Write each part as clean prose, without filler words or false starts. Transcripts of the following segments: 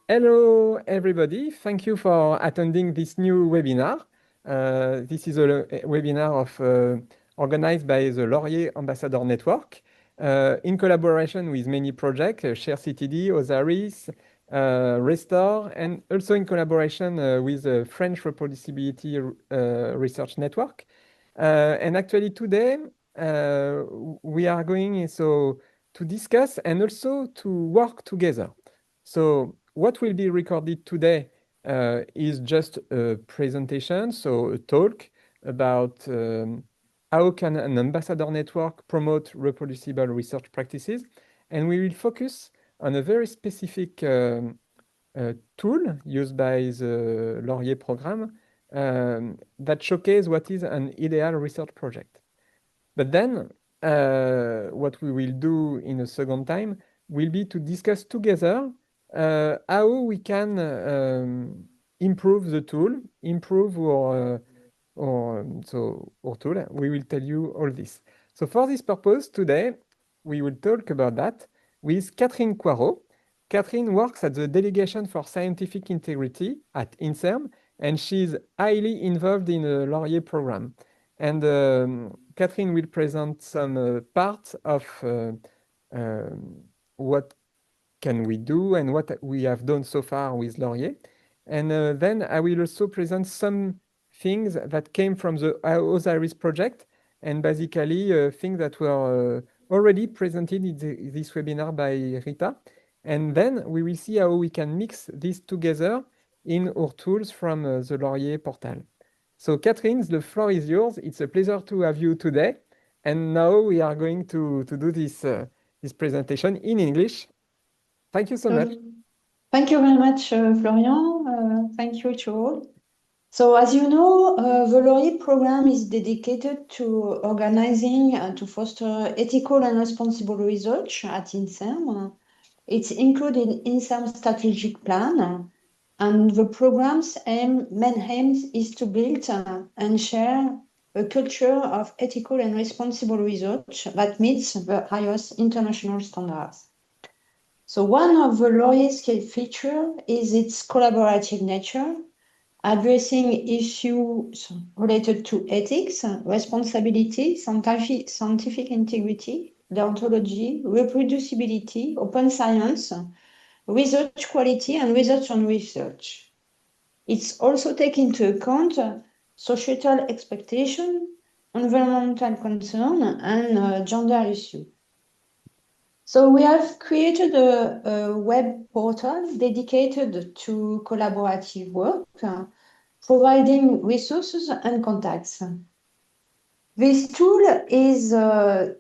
Hello, everybody. Thank you for attending this new webinar. This is a webinar organized by the Laurier Ambassador Network in collaboration with many projects, Share CTD, Osaris, Restore, and also in collaboration with the French Reproducibility Research Network. And actually today, we are going to discuss and also to work together. So what will be recorded today is just a presentation, so a talk about how can an ambassador network promote reproducible research practices. And we will focus on a very specific tool used by the Laurier program that showcase what is an ideal research project. But then what we will do in a second time will be to discuss together how we can improve the tool, improve our tool. We will tell you all this. So for this purpose, today, we will talk about that with Catherine Coirault. Catherine works at the Delegation for Scientific Integrity at INSERM, and she's highly involved in the Laurier program. And Catherine will present some parts of what can we do and what we have done so far with Laurier. And then I will also present some things that came from the Osiris project and basically things that were already presented in this webinar by Rita. And then we will see how we can mix this together in our tools from the Laurier portal. So Catherine, the floor is yours. It's a pleasure to have you today. And now we are going to do this presentation in English. Thank you so much. Thank you very much, Florian. Thank you to all. So, as you know, the Laurier program is dedicated to organizing and to foster ethical and responsible research at INSERM. It's included in INSERM strategic plan, and the program's main aim is to build and share a culture of ethical and responsible research that meets the highest international standards. So one of the Laurier's key features is its collaborative nature, addressing issues related to ethics, responsibility, scientific integrity, deontology, reproducibility, open science, research quality, and research on research. It's also taken into account societal expectation, environmental concern, and gender issue. So we have created a web portal dedicated to collaborative work, providing resources and contacts. This tool is the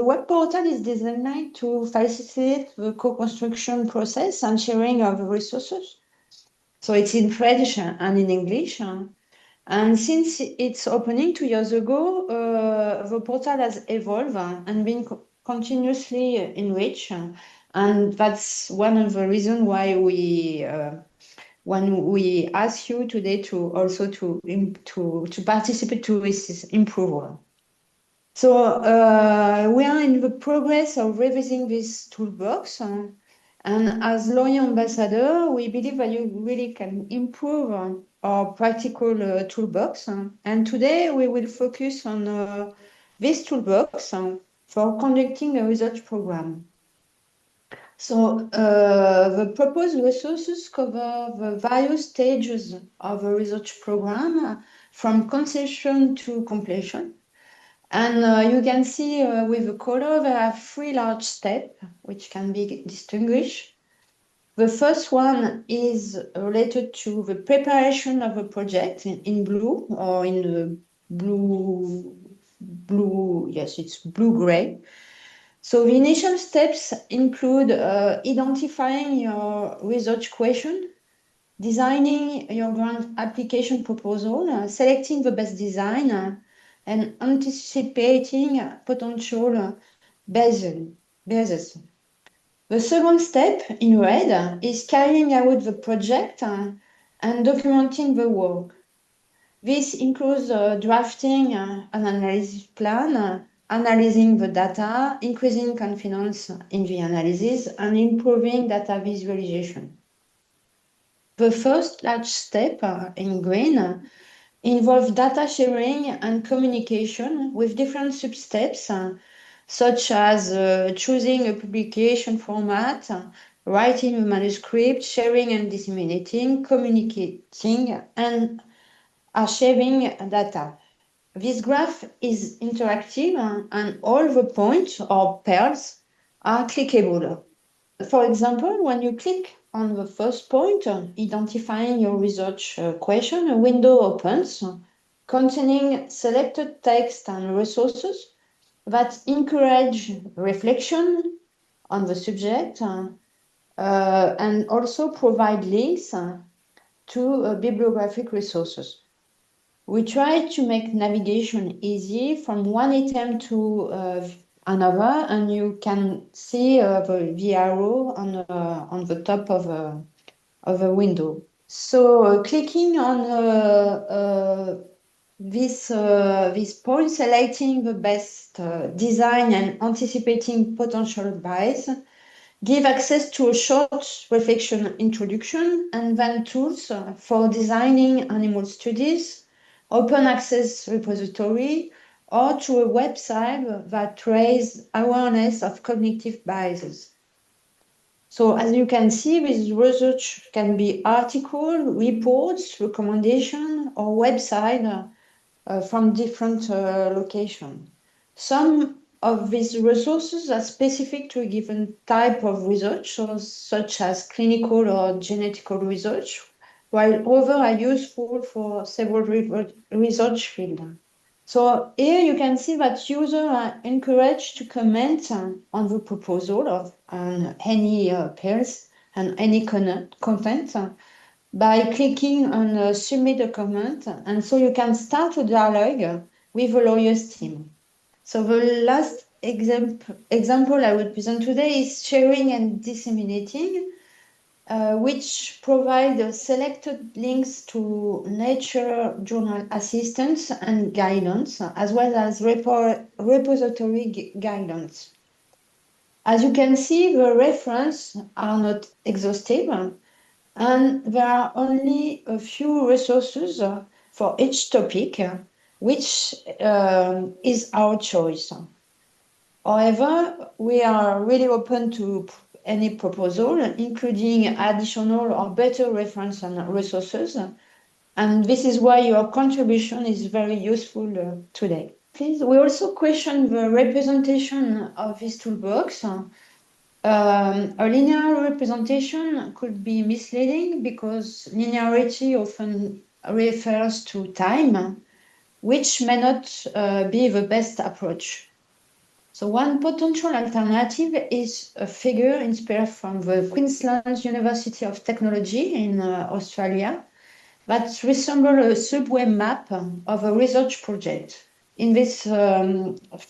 web portal is designed to facilitate the co-construction process and sharing of resources. So it's in French and in English. And since its opening 2 years ago, the portal has evolved and been continuously enriched. And that's one of the reasons why when we ask you today to also to participate to this improvement. So we are in the progress of revising this toolbox. And as Laurier Ambassador, we believe that you really can improve our practical toolbox. And today we will focus on this toolbox for conducting a research program. So the proposed resources cover the various stages of a research program from conception to completion. And you can see with the color, there are 3 large steps which can be distinguished. The first one is related to the preparation of a project in blue or in the blue, yes, it's blue-gray. So the initial steps include identifying your research question, designing your grant application proposal, selecting the best design, and anticipating potential bases. The second step in red is carrying out the project and documenting the work. This includes drafting an analysis plan, analyzing the data, increasing confidence in the analysis, and improving data visualization. The first large step in green involves data sharing and communication with different sub-steps, such as choosing a publication format, writing a manuscript, sharing and disseminating, communicating, and sharing data. This graph is interactive and all the points or pairs are clickable. For example, when you click on the first point, identifying your research question, a window opens containing selected text and resources that encourage reflection on the subject and also provide links to bibliographic resources. We try to make navigation easy from one item to another, and you can see the arrow on the top of a window. So clicking on this point, selecting the best design and anticipating potential bias, give access to a short reflection introduction and then tools for designing animal studies, open access repository, or to a website that raises awareness of cognitive biases. So as you can see, this research can be article, reports, recommendation, or website from different locations. Some of these resources are specific to a given type of research, such as clinical or genetical research, while others are useful for several research fields. So here you can see that users are encouraged to comment on the proposal of any pairs and any content by clicking on submit a comment, and so you can start a dialogue with the lawyer's team. So the last example I will present today is sharing and disseminating, which provide selected links to Nature journal assistance and guidance, as well as repository guidance. As you can see, the references are not exhaustive, and there are only a few resources for each topic, which is our choice. However, we are really open to any proposal, including additional or better reference and resources. And this is why your contribution is very useful today. Please, we also question the representation of this toolbox. A linear representation could be misleading because linearity often refers to time, which may not be the best approach. So one potential alternative is a figure inspired from the Queensland University of Technology in Australia that resembles a subway map of a research project. In this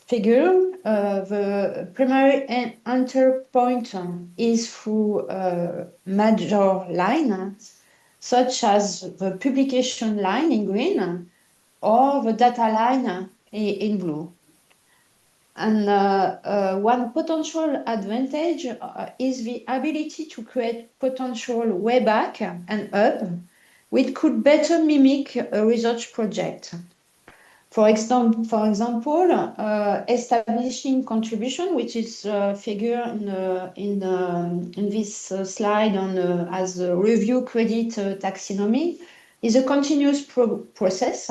figure, the primary enter point is through a major line, such as the publication line in green or the data line in blue. And one potential advantage is the ability to create potential way back and up, which could better mimic a research project. For example, establishing contribution, which is figured in this slide as a review credit taxonomy, is a continuous process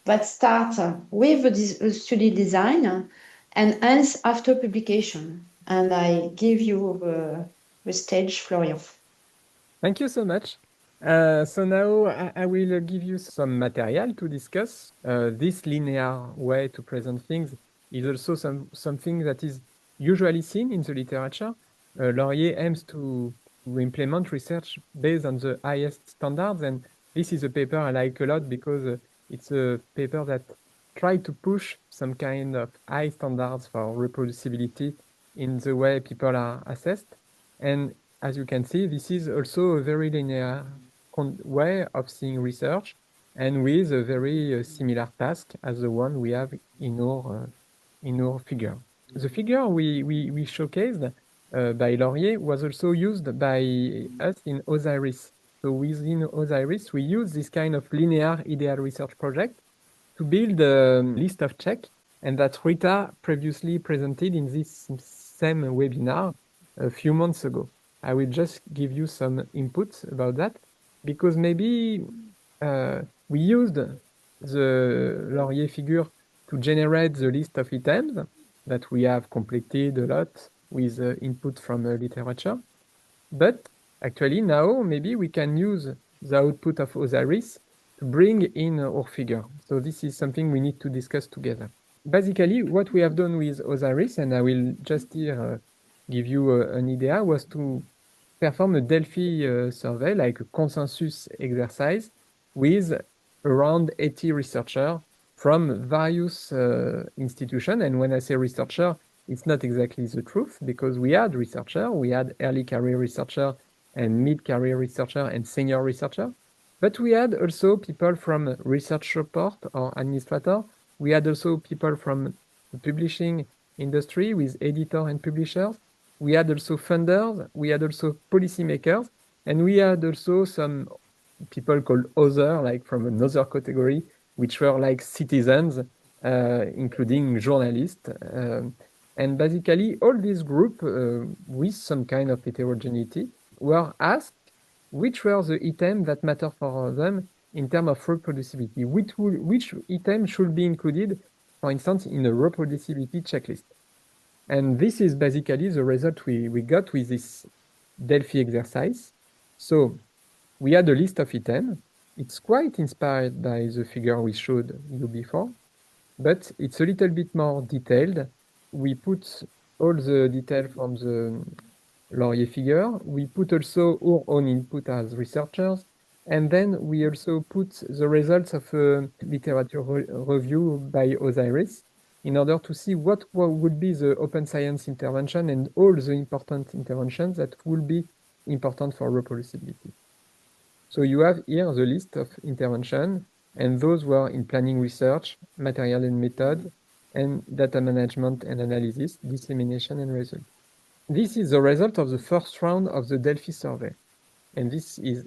that starts with the study design and ends after publication. And I give you the stage, Florian. Thank you so much. So now I will give you some material to discuss. This linear way to present things is also something that is usually seen in the literature. Laurier aims to implement research based on the highest standards, and this is a paper I like a lot because it's a paper that tries to push some kind of high standards for reproducibility in the way people are assessed. And as you can see, this is also a very linear way of seeing research and with a very similar task as the one we have in our in our figure. The figure we showcased by Laurier was also used by us in Osiris. So within Osiris, we use this kind of linear ideal research project to build a list of check, and that Rita previously presented in this same webinar a few months ago. I will just give you some input about that, because maybe we used the Laurier figure to generate the list of items that we have completed a lot with input from literature. But actually now maybe we can use the output of Osiris to bring in our figure. So this is something we need to discuss together. Basically, what we have done with Osiris, and I will just here give you an idea, was to perform a Delphi survey, like a consensus exercise, with around 80 researchers from various institutions. And when I say researcher, it's not exactly the truth, because we had researcher, we had early career researcher and mid-career researcher and senior researcher, but we had also people from research support or administrator. We had also people from the publishing industry with editor and publishers. We had also funders, we had also policymakers, and we had also some people called other, like from another category, which were like citizens, including journalists. And basically, all this group with some kind of heterogeneity were asked which were the items that matter for them in terms of reproducibility. Which item should be included, for instance, in a reproducibility checklist. And this is basically the result we got with this Delphi exercise. So we had a list of items. It's quite inspired by the figure we showed you before, but it's a little bit more detailed. We put all the detail from the Laurier figure. We put also our own input as researchers. And then we also put the results of a literature review by Osiris in order to see what would be the open science intervention and all the important interventions that will be important for reproducibility. So you have here the list of intervention, and those were in planning research, material and method, and data management and analysis, dissemination and result. This is the result of the first round of the Delphi survey. And this is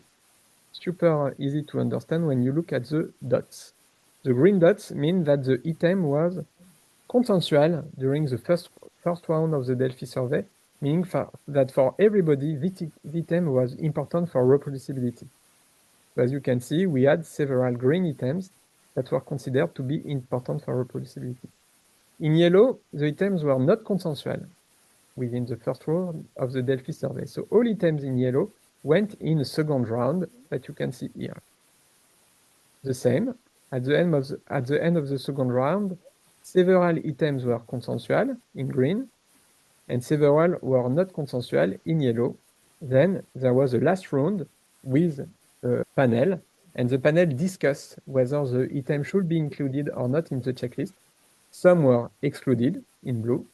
super easy to understand when you look at the dots. The green dots mean that the item was consensual during the first round of the Delphi survey, meaning that for everybody, this item was important for reproducibility. So as you can see, we had several green items that were considered to be important for reproducibility. In yellow, the items were not consensual within the first round of the Delphi survey. So all items in yellow went in a second round that you can see here. The same, at the end of the second round, several items were consensual in green, and several were not consensual in yellow. Then there was a last round with a panel, and the panel discussed whether the item should be included or not in the checklist. Some were excluded in blue,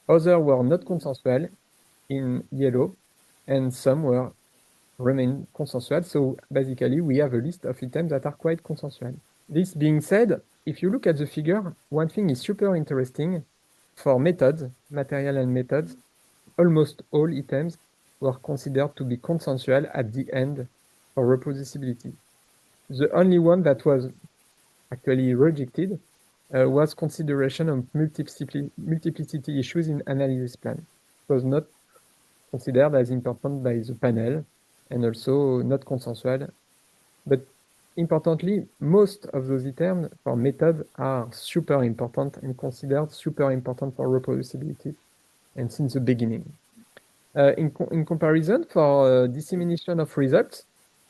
others were not consensual in yellow, and some were remain consensual. So basically, we have a list of items that are quite consensual. This being said, if you look at the figure, one thing is super interesting. For methods, material and methods, almost all items were considered to be consensual at the end for reproducibility. The only one that was actually rejected was consideration of multiplicity issues in analysis plan. It was not considered as important by the panel and also not consensual. But importantly, most of those items for methods are super important and considered super important for reproducibility, and since the beginning. In comparison, for dissemination of results,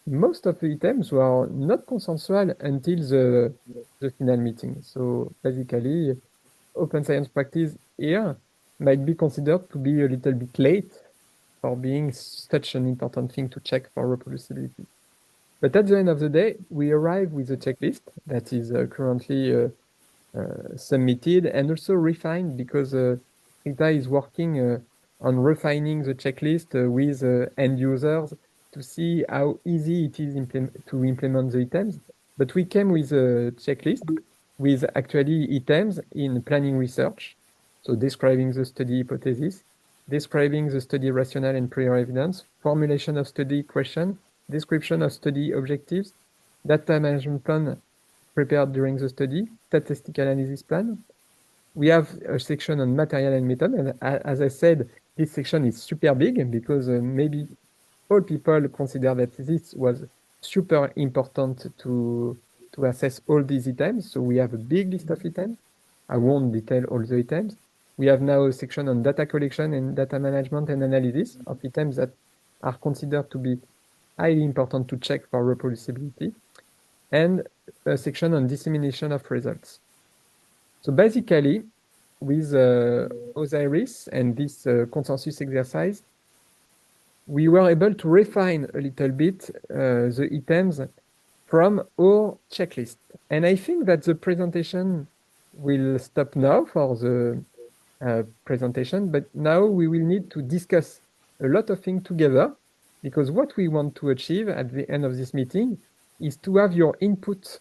most of the items were not consensual until the final meeting. So basically, open science practice here might be considered to be a little bit late for being such an important thing to check for reproducibility. But at the end of the day, we arrive with a checklist that is currently submitted and also refined, because Rita is working on refining the checklist with end users to see how easy it is to implement the items. But we came with a checklist with actually items in planning research. So describing the study hypothesis, describing the study rationale and prior evidence, formulation of study question, description of study objectives, data management plan prepared during the study, statistical analysis plan. We have a section on material and method, and as I said, this section is super big because maybe all people consider that this was super important to assess all these items. So we have a big list of items. I won't detail all the items. We have now a section on data collection and data management and analysis of items that are considered to be highly important to check for reproducibility, and a section on dissemination of results. So basically, with Osiris and this consensus exercise, we were able to refine a little bit the items from our checklist. And I think that the presentation will stop now for the presentation, but now we will need to discuss a lot of things together, because what we want to achieve at the end of this meeting is to have your input